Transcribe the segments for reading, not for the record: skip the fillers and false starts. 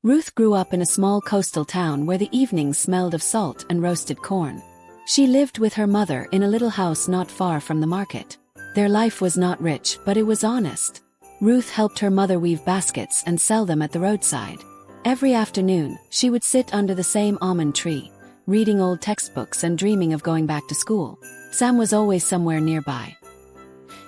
Ruth grew up in a small coastal town where the evenings smelled of salt and roasted corn. She lived with her mother in a little house not far from the market. Their life was not rich, but it was honest. Ruth helped her mother weave baskets and sell them at the roadside. Every afternoon, she would sit under the same almond tree, reading old textbooks and dreaming of going back to school. Sam was always somewhere nearby.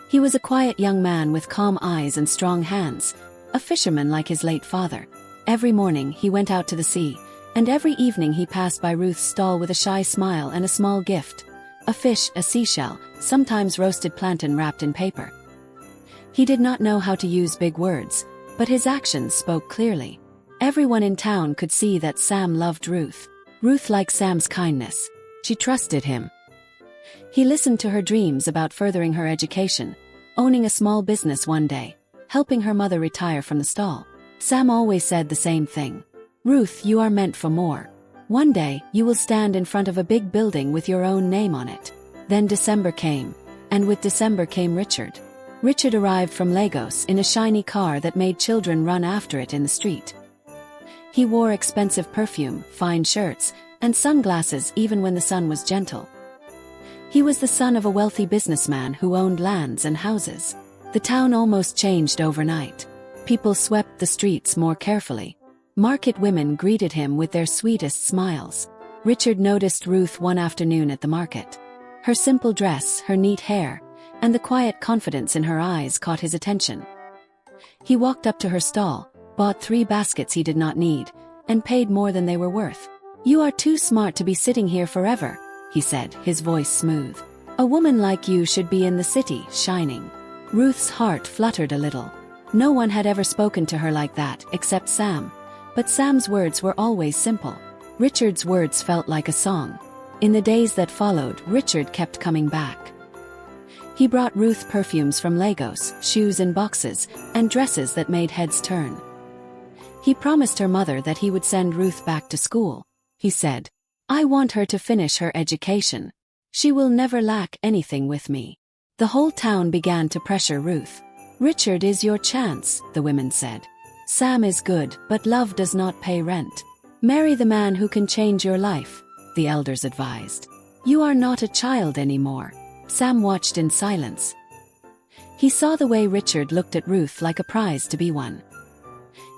He was a quiet young man with calm eyes and strong hands, a fisherman like his late father. Every morning he went out to the sea, and every evening he passed by Ruth's stall with a shy smile and a small gift. A fish, a seashell, sometimes roasted plantain wrapped in paper. He did not know how to use big words, but his actions spoke clearly. Everyone in town could see that Sam loved Ruth. Ruth liked Sam's kindness. She trusted him. He listened to her dreams about furthering her education, owning a small business one day, helping her mother retire from the stall. Sam always said the same thing. Ruth, you are meant for more. One day, you will stand in front of a big building with your own name on it. Then December came, and with December came Richard. Richard arrived from Lagos in a shiny car that made children run after it in the street. He wore expensive perfume, fine shirts, and sunglasses even when the sun was gentle. He was the son of a wealthy businessman who owned lands and houses. The town almost changed overnight. People swept the streets more carefully. Market women greeted him with their sweetest smiles. Richard noticed Ruth one afternoon at the market. Her simple dress, her neat hair, and the quiet confidence in her eyes caught his attention. He walked up to her stall, bought 3 baskets he did not need, and paid more than they were worth. "You are too smart to be sitting here forever," he said, his voice smooth. "A woman like you should be in the city, shining." Ruth's heart fluttered a little. No one had ever spoken to her like that, except Sam. But Sam's words were always simple. Richard's words felt like a song. In the days that followed, Richard kept coming back. He brought Ruth perfumes from Lagos, shoes in boxes, and dresses that made heads turn. He promised her mother that he would send Ruth back to school. He said, "I want her to finish her education. She will never lack anything with me." The whole town began to pressure Ruth. "Richard is your chance," the women said. "Sam is good, but love does not pay rent. Marry the man who can change your life," the elders advised. "You are not a child anymore." Sam watched in silence. He saw the way Richard looked at Ruth like a prize to be won.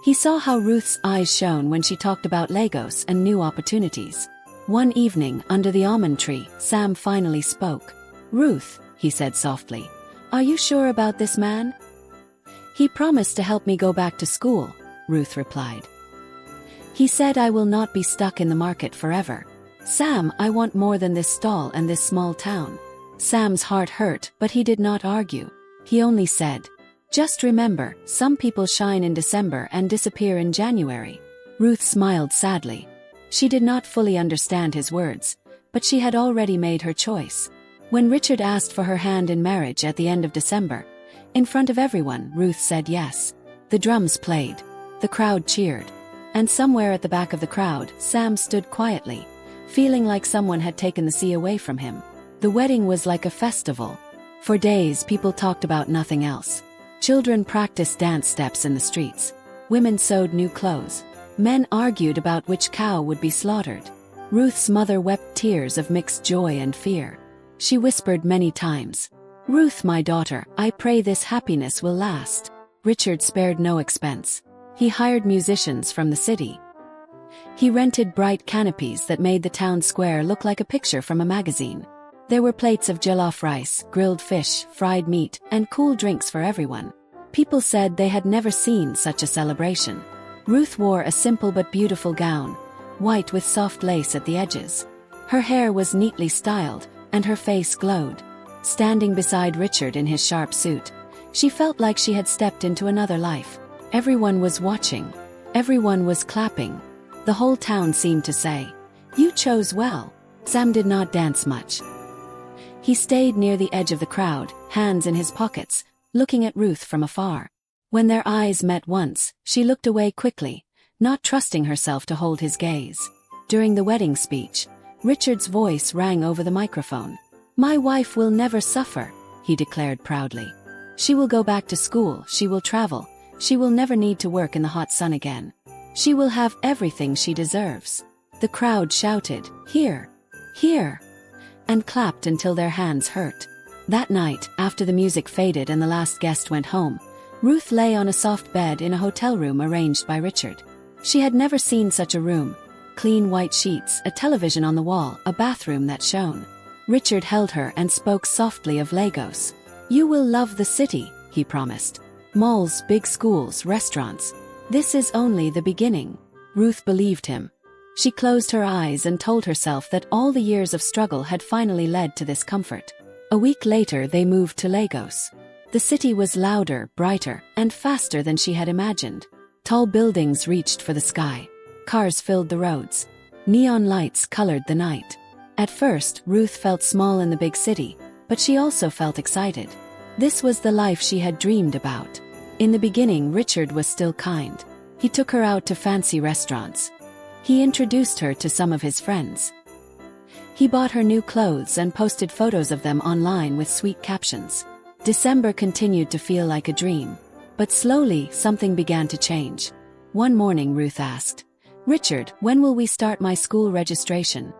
He saw how Ruth's eyes shone when she talked about Lagos and new opportunities. One evening, under the almond tree, Sam finally spoke. "Ruth," he said softly, "are you sure about this man?" "He promised to help me go back to school," Ruth replied. "He said I will not be stuck in the market forever. Sam, I want more than this stall and this small town." Sam's heart hurt, but he did not argue. He only said, "Just remember, some people shine in December and disappear in January." Ruth smiled sadly. She did not fully understand his words, but she had already made her choice. When Richard asked for her hand in marriage at the end of December, in front of everyone, Ruth said yes. The drums played. The crowd cheered. And somewhere at the back of the crowd, Sam stood quietly, feeling like someone had taken the sea away from him. The wedding was like a festival. For days, people talked about nothing else. Children practiced dance steps in the streets. Women sewed new clothes. Men argued about which cow would be slaughtered. Ruth's mother wept tears of mixed joy and fear. She whispered many times, "Ruth, my daughter, I pray this happiness will last." Richard spared no expense. He hired musicians from the city. He rented bright canopies that made the town square look like a picture from a magazine. There were plates of jollof rice, grilled fish, fried meat, and cool drinks for everyone. People said they had never seen such a celebration. Ruth wore a simple but beautiful gown, white with soft lace at the edges. Her hair was neatly styled, and her face glowed. Standing beside Richard in his sharp suit, she felt like she had stepped into another life. Everyone was watching. Everyone was clapping. The whole town seemed to say, "You chose well." Sam did not dance much. He stayed near the edge of the crowd, hands in his pockets, looking at Ruth from afar. When their eyes met once, she looked away quickly, not trusting herself to hold his gaze. During the wedding speech, Richard's voice rang over the microphone. "My wife will never suffer," he declared proudly. "She will go back to school, she will travel, she will never need to work in the hot sun again." She will have everything she deserves. The crowd shouted, "Here! Here!" and clapped until their hands hurt. That night, after the music faded and the last guest went home, Ruth lay on a soft bed in a hotel room arranged by Richard. She had never seen such a room. Clean white sheets, a television on the wall, a bathroom that shone. Richard held her and spoke softly of Lagos. "You will love the city," he promised. "Malls, big schools, restaurants. This is only the beginning." Ruth believed him. She closed her eyes and told herself that all the years of struggle had finally led to this comfort. A week later they moved to Lagos. The city was louder, brighter, and faster than she had imagined. Tall buildings reached for the sky. Cars filled the roads. Neon lights colored the night. At first, Ruth felt small in the big city, but she also felt excited. This was the life she had dreamed about. In the beginning, Richard was still kind. He took her out to fancy restaurants. He introduced her to some of his friends. He bought her new clothes and posted photos of them online with sweet captions. December continued to feel like a dream. But slowly, something began to change. One morning, Ruth asked, "Richard, when will we start my school registration?"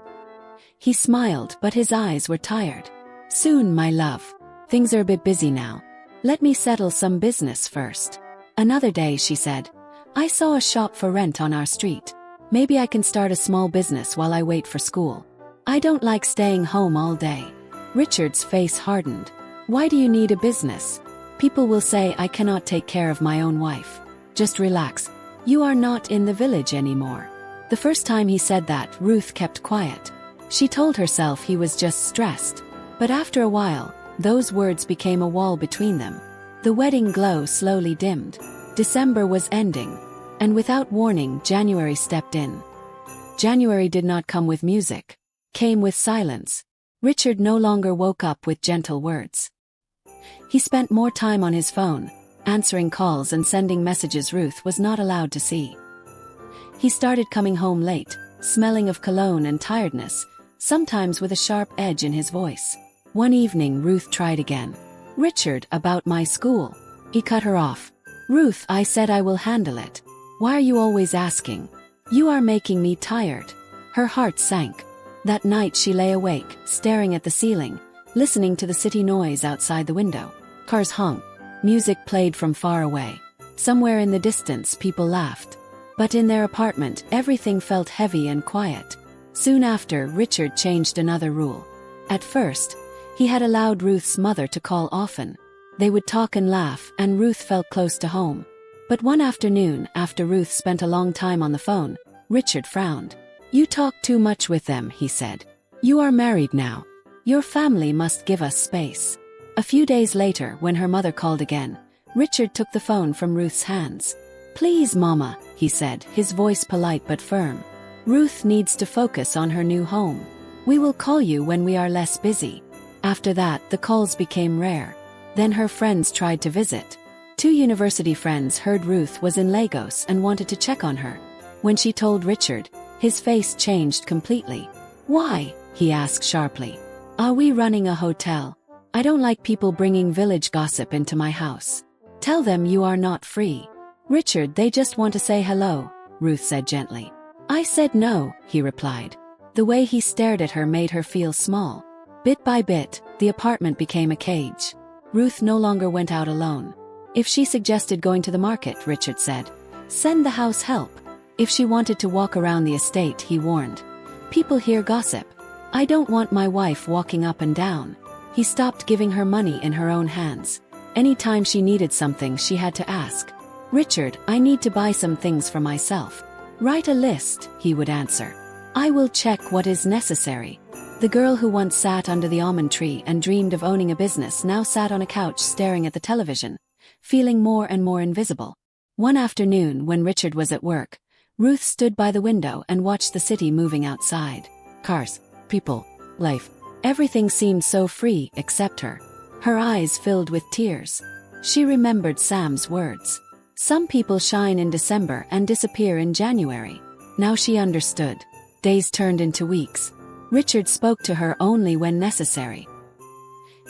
He smiled, but his eyes were tired. "Soon, my love. Things are a bit busy now. Let me settle some business first." Another day, she said, "I saw a shop for rent on our street. Maybe I can start a small business while I wait for school. I don't like staying home all day." Richard's face hardened. "Why do you need a business? People will say I cannot take care of my own wife. Just relax. You are not in the village anymore." The first time he said that, Ruth kept quiet. She told herself he was just stressed. But after a while, those words became a wall between them. The wedding glow slowly dimmed. December was ending. And without warning, January stepped in. January did not come with music. Came with silence. Richard no longer woke up with gentle words. He spent more time on his phone, answering calls and sending messages Ruth was not allowed to see. He started coming home late, smelling of cologne and tiredness, sometimes with a sharp edge in his voice. One evening, Ruth tried again. "Richard, about my school." He cut her off. "Ruth, I said I will handle it. Why are you always asking? You are making me tired." Her heart sank. That night she lay awake, staring at the ceiling, listening to the city noise outside the window. Cars honked. Music played from far away. Somewhere in the distance, people laughed. But in their apartment, everything felt heavy and quiet. Soon after, Richard changed another rule. At first, he had allowed Ruth's mother to call often. They would talk and laugh, and Ruth felt close to home. But one afternoon, after Ruth spent a long time on the phone, Richard frowned. "You talk too much with them," he said. "You are married now. Your family must give us space." A few days later, when her mother called again, Richard took the phone from Ruth's hands. "Please, Mama," he said, his voice polite but firm. "Ruth needs to focus on her new home. We will call you when we are less busy." After that, the calls became rare. Then her friends tried to visit. 2 university friends heard Ruth was in Lagos and wanted to check on her. When she told Richard, his face changed completely. "Why?" he asked sharply. "Are we running a hotel? I don't like people bringing village gossip into my house. Tell them you are not free." "Richard, they just want to say hello," Ruth said gently. "I said no," he replied. The way he stared at her made her feel small. Bit by bit, the apartment became a cage. Ruth no longer went out alone. If she suggested going to the market, Richard said, "Send the house help." If she wanted to walk around the estate, he warned, "People hear gossip. I don't want my wife walking up and down." He stopped giving her money in her own hands. Anytime she needed something, she had to ask, "Richard, I need to buy some things for myself." "Write a list," he would answer. "I will check what is necessary." The girl who once sat under the almond tree and dreamed of owning a business now sat on a couch staring at the television, feeling more and more invisible. One afternoon, when Richard was at work, Ruth stood by the window and watched the city moving outside. Cars, people, life. Everything seemed so free except her. Her eyes filled with tears. She remembered Sam's words. Some people shine in December and disappear in January. Now she understood. Days turned into weeks. Richard spoke to her only when necessary.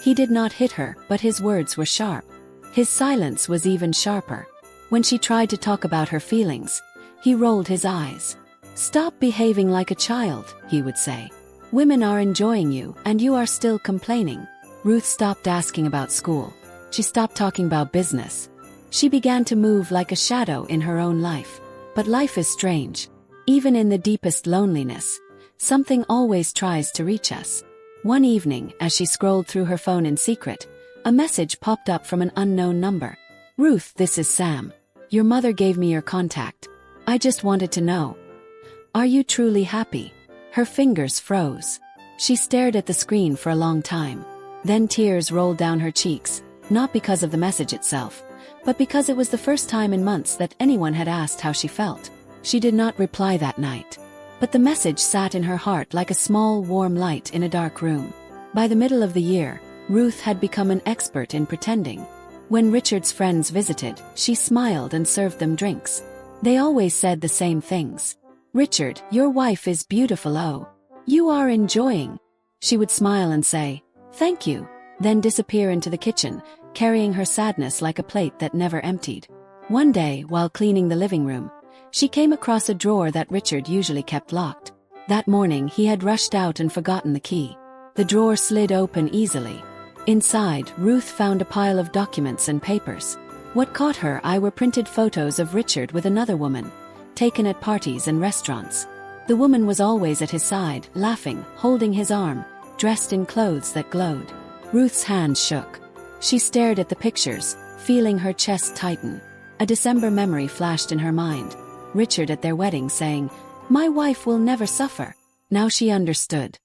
He did not hit her, but his words were sharp. His silence was even sharper. When she tried to talk about her feelings, He rolled his eyes. "Stop behaving like a child," he would say. "Women are enjoying you, and you are still complaining." Ruth stopped asking about school. She stopped talking about business. She began to move like a shadow in her own life. But life is strange. Even in the deepest loneliness, something always tries to reach us. One evening, as she scrolled through her phone in secret, a message popped up from an unknown number. "Ruth, this is Sam. Your mother gave me your contact. I just wanted to know. Are you truly happy?" Her fingers froze. She stared at the screen for a long time. Then tears rolled down her cheeks, not because of the message itself, but because it was the first time in months that anyone had asked how she felt. She did not reply that night. But the message sat in her heart like a small, warm light in a dark room. By the middle of the year, Ruth had become an expert in pretending. When Richard's friends visited, she smiled and served them drinks. They always said the same things. "Richard, your wife is beautiful. Oh, you are enjoying." She would smile and say, "Thank you," then disappear into the kitchen, carrying her sadness like a plate that never emptied. One day, while cleaning the living room, she came across a drawer that Richard usually kept locked. That morning he had rushed out and forgotten the key. The drawer slid open easily. Inside, Ruth found a pile of documents and papers. What caught her eye were printed photos of Richard with another woman, taken at parties and restaurants. The woman was always at his side, laughing, holding his arm, dressed in clothes that glowed. Ruth's hands shook. She stared at the pictures, feeling her chest tighten. A December memory flashed in her mind. Richard at their wedding saying, "My wife will never suffer." Now she understood.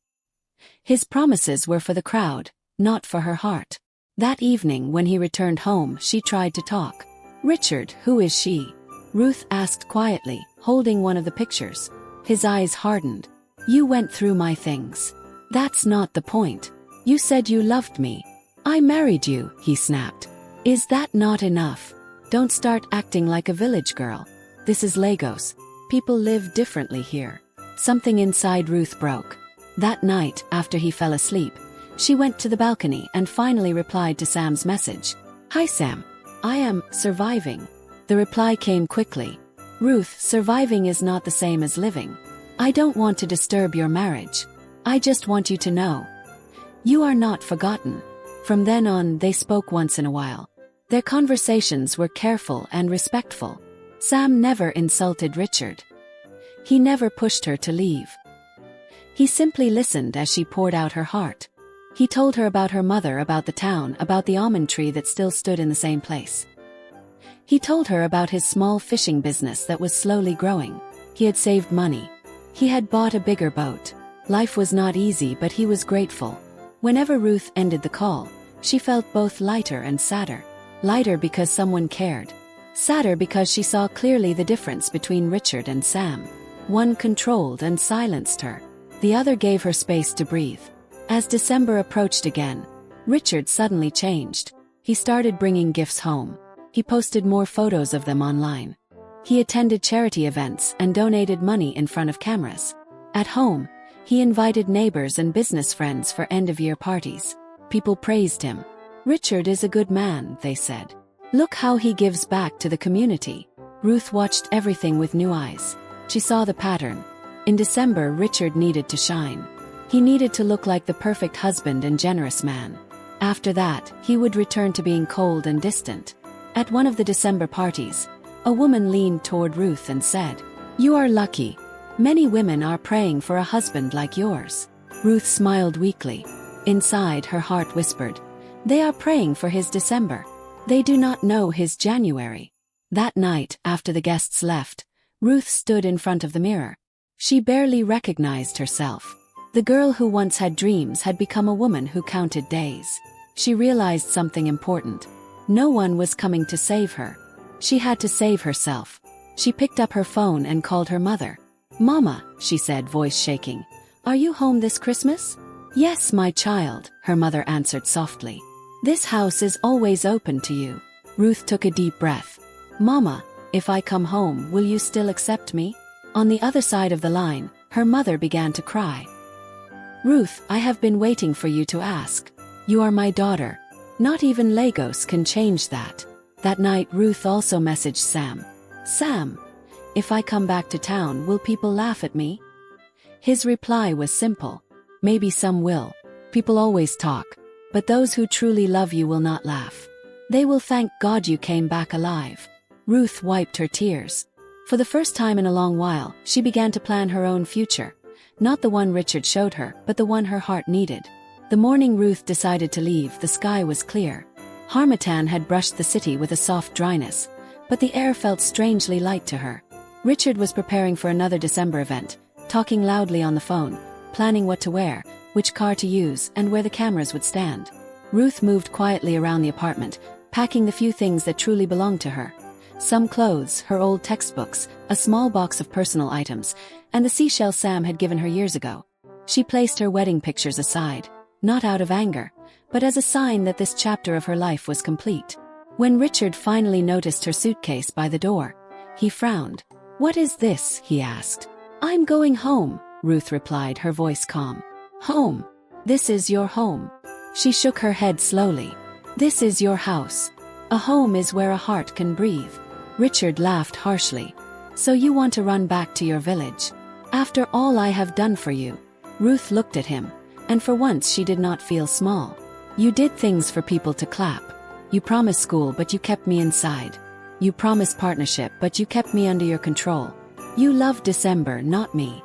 His promises were for the crowd, not for her heart. That evening when he returned home, she tried to talk. "Richard, who is she?" Ruth asked quietly, holding one of the pictures. His eyes hardened. "You went through my things. That's not the point. You said you loved me. I married you," he snapped. "Is that not enough? Don't start acting like a village girl. This is Lagos. People live differently here." Something inside Ruth broke. That night, after he fell asleep, she went to the balcony and finally replied to Sam's message. "Hi Sam. I am surviving." The reply came quickly. "Ruth, surviving is not the same as living. I don't want to disturb your marriage. I just want you to know. You are not forgotten." From then on, they spoke once in a while. Their conversations were careful and respectful. Sam never insulted Richard. He never pushed her to leave. He simply listened as she poured out her heart. He told her about her mother, about the town, about the almond tree that still stood in the same place. He told her about his small fishing business that was slowly growing. He had saved money. He had bought a bigger boat. Life was not easy, but he was grateful. Whenever Ruth ended the call, she felt both lighter and sadder. Lighter because someone cared. Sadder because she saw clearly the difference between Richard and Sam. One controlled and silenced her. The other gave her space to breathe. As December approached again, Richard suddenly changed. He started bringing gifts home. He posted more photos of them online. He attended charity events and donated money in front of cameras. At home, he invited neighbors and business friends for end-of-year parties. People praised him. "Richard is a good man," they said. "Look how he gives back to the community." Ruth watched everything with new eyes. She saw the pattern. In December, Richard needed to shine. He needed to look like the perfect husband and generous man. After that, he would return to being cold and distant. At one of the December parties, a woman leaned toward Ruth and said, "You are lucky. Many women are praying for a husband like yours." Ruth smiled weakly. Inside, her heart whispered, "They are praying for his December. They do not know his January." That night, after the guests left, Ruth stood in front of the mirror. She barely recognized herself. The girl who once had dreams had become a woman who counted days. She realized something important. No one was coming to save her. She had to save herself. She picked up her phone and called her mother. "Mama," she said, voice shaking, "are you home this Christmas?" "Yes, my child," her mother answered softly. "This house is always open to you." Ruth took a deep breath. "Mama, if I come home, will you still accept me?" On the other side of the line, her mother began to cry. "Ruth, I have been waiting for you to ask. You are my daughter. Not even Lagos can change that." That night, Ruth also messaged Sam. "Sam, if I come back to town, will people laugh at me? His reply was simple. Maybe some will. People always talk. But those who truly love you will not laugh. They will thank God you came back alive. Ruth wiped her tears. For the first time in a long while, she began to plan her own future. Not the one Richard showed her, but the one her heart needed. The morning Ruth decided to leave, the sky was clear. Harmattan had brushed the city with a soft dryness, but the air felt strangely light to her. Richard was preparing for another December event, talking loudly on the phone, planning what to wear, which car to use, and where the cameras would stand. Ruth moved quietly around the apartment, packing the few things that truly belonged to her. Some clothes, her old textbooks, a small box of personal items, and the seashell Sam had given her years ago. She placed her wedding pictures aside, not out of anger, but as a sign that this chapter of her life was complete. When Richard finally noticed her suitcase by the door, he frowned. "What is this?" he asked. "I'm going home," Ruth replied, her voice calm. "Home? This is your home." She shook her head slowly. "This is your house. A home is where a heart can breathe." Richard laughed harshly. "So you want to run back to your village? After all I have done for you?" Ruth looked at him, and for once she did not feel small. "You did things for people to clap. You promised school, but you kept me inside. You promised partnership, but you kept me under your control. You loved December, not me."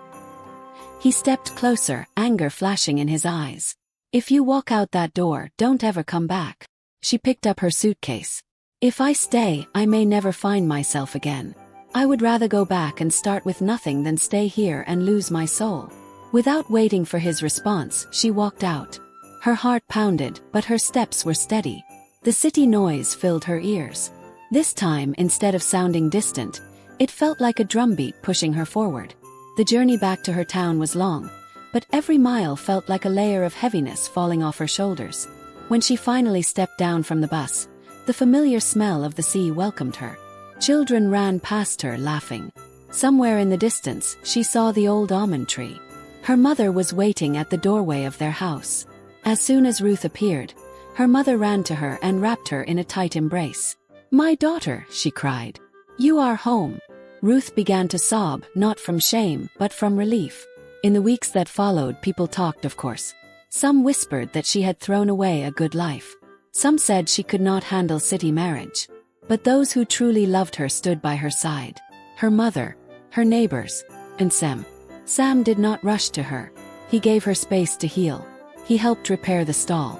He stepped closer, anger flashing in his eyes. "If you walk out that door, don't ever come back." She picked up her suitcase. "If I stay, I may never find myself again. I would rather go back and start with nothing than stay here and lose my soul." Without waiting for his response, she walked out. Her heart pounded, but her steps were steady. The city noise filled her ears. This time, instead of sounding distant, it felt like a drumbeat pushing her forward. The journey back to her town was long, but every mile felt like a layer of heaviness falling off her shoulders. When she finally stepped down from the bus, the familiar smell of the sea welcomed her. Children ran past her, laughing. Somewhere in the distance, she saw the old almond tree. Her mother was waiting at the doorway of their house. As soon as Ruth appeared, her mother ran to her and wrapped her in a tight embrace. "My daughter," she cried. "You are home." Ruth began to sob, not from shame, but from relief. In the weeks that followed, people talked, of course. Some whispered that she had thrown away a good life. Some said she could not handle city marriage. But those who truly loved her stood by her side. Her mother, her neighbors, and Sam. Sam did not rush to her. He gave her space to heal. He helped repair the stall.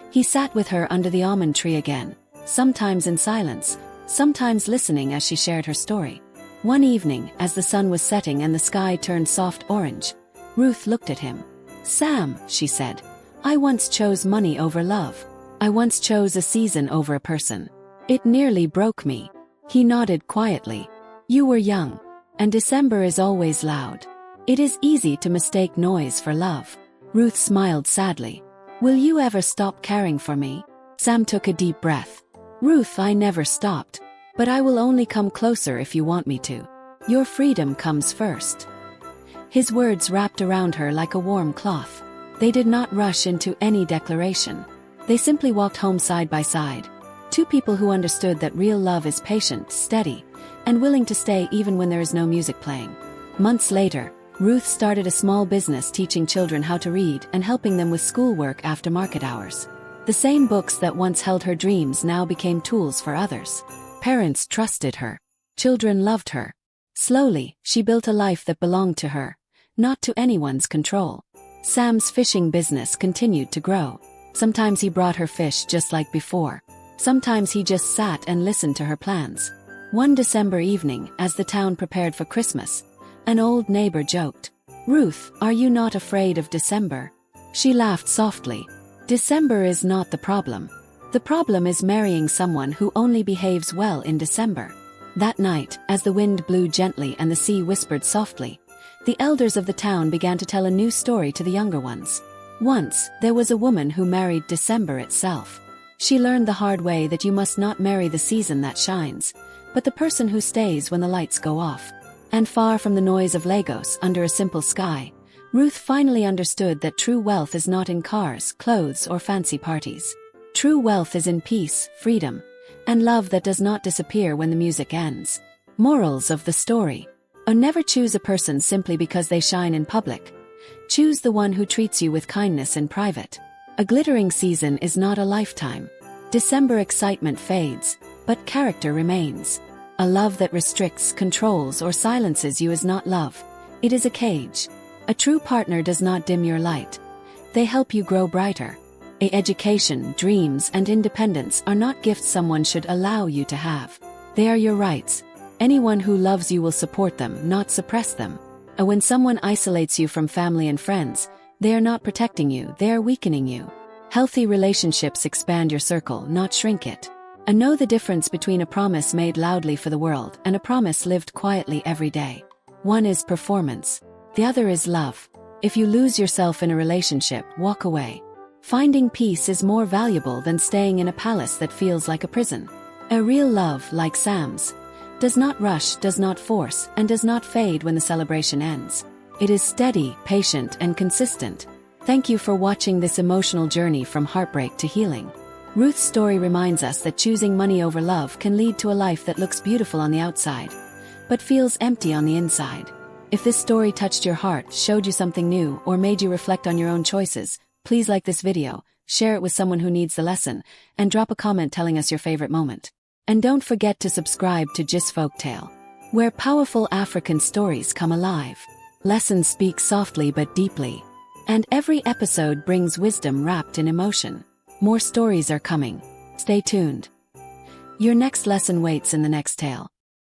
He sat with her under the almond tree again, sometimes in silence, sometimes listening as she shared her story. One evening, as the sun was setting and the sky turned soft orange, Ruth looked at him. "Sam," she said, "I once chose money over love. I once chose a season over a person. It nearly broke me." He nodded quietly. "You were young. And December is always loud. It is easy to mistake noise for love." Ruth smiled sadly. "Will you ever stop caring for me?" Sam took a deep breath. "Ruth, I never stopped. But I will only come closer if you want me to. Your freedom comes first." His words wrapped around her like a warm cloth. They did not rush into any declaration. They simply walked home side by side. Two people who understood that real love is patient, steady, and willing to stay even when there is no music playing. Months later, Ruth started a small business teaching children how to read and helping them with schoolwork after market hours. The same books that once held her dreams now became tools for others. Parents trusted her. Children loved her. Slowly, she built a life that belonged to her, not to anyone's control. Sam's fishing business continued to grow. Sometimes he brought her fish just like before. Sometimes he just sat and listened to her plans. One December evening, as the town prepared for Christmas, an old neighbor joked, "Ruth, are you not afraid of December?" She laughed softly. "December is not the problem. The problem is marrying someone who only behaves well in December." That night, as the wind blew gently and the sea whispered softly, the elders of the town began to tell a new story to the younger ones. Once, there was a woman who married December itself. She learned the hard way that you must not marry the season that shines, but the person who stays when the lights go off. And far from the noise of Lagos under a simple sky, Ruth finally understood that true wealth is not in cars, clothes, or fancy parties. True wealth is in peace, freedom, and love that does not disappear when the music ends. Morals of the story. Never choose a person simply because they shine in public. Choose the one who treats you with kindness in private. A glittering season is not a lifetime. December excitement fades, but character remains. A love that restricts, controls, or silences you is not love. It is a cage. A true partner does not dim your light. They help you grow brighter. Education, dreams, and independence are not gifts someone should allow you to have. They are your rights. Anyone who loves you will support them, not suppress them. When someone isolates you from family and friends, they are not protecting you, they are weakening you. Healthy relationships expand your circle, not shrink it. Know the difference between a promise made loudly for the world and a promise lived quietly every day. One is performance. The other is love. If you lose yourself in a relationship, walk away. Finding peace is more valuable than staying in a palace that feels like a prison. A real love, like Sam's, does not rush, does not force, and does not fade when the celebration ends. It is steady, patient, and consistent. Thank you for watching this emotional journey from heartbreak to healing. Ruth's story reminds us that choosing money over love can lead to a life that looks beautiful on the outside, but feels empty on the inside. If this story touched your heart, showed you something new, or made you reflect on your own choices, please like this video, share it with someone who needs the lesson, and drop a comment telling us your favorite moment. And don't forget to subscribe to GissFolktales, where powerful African stories come alive. Lessons speak softly but deeply, and every episode brings wisdom wrapped in emotion. More stories are coming. Stay tuned. Your next lesson waits in the next tale.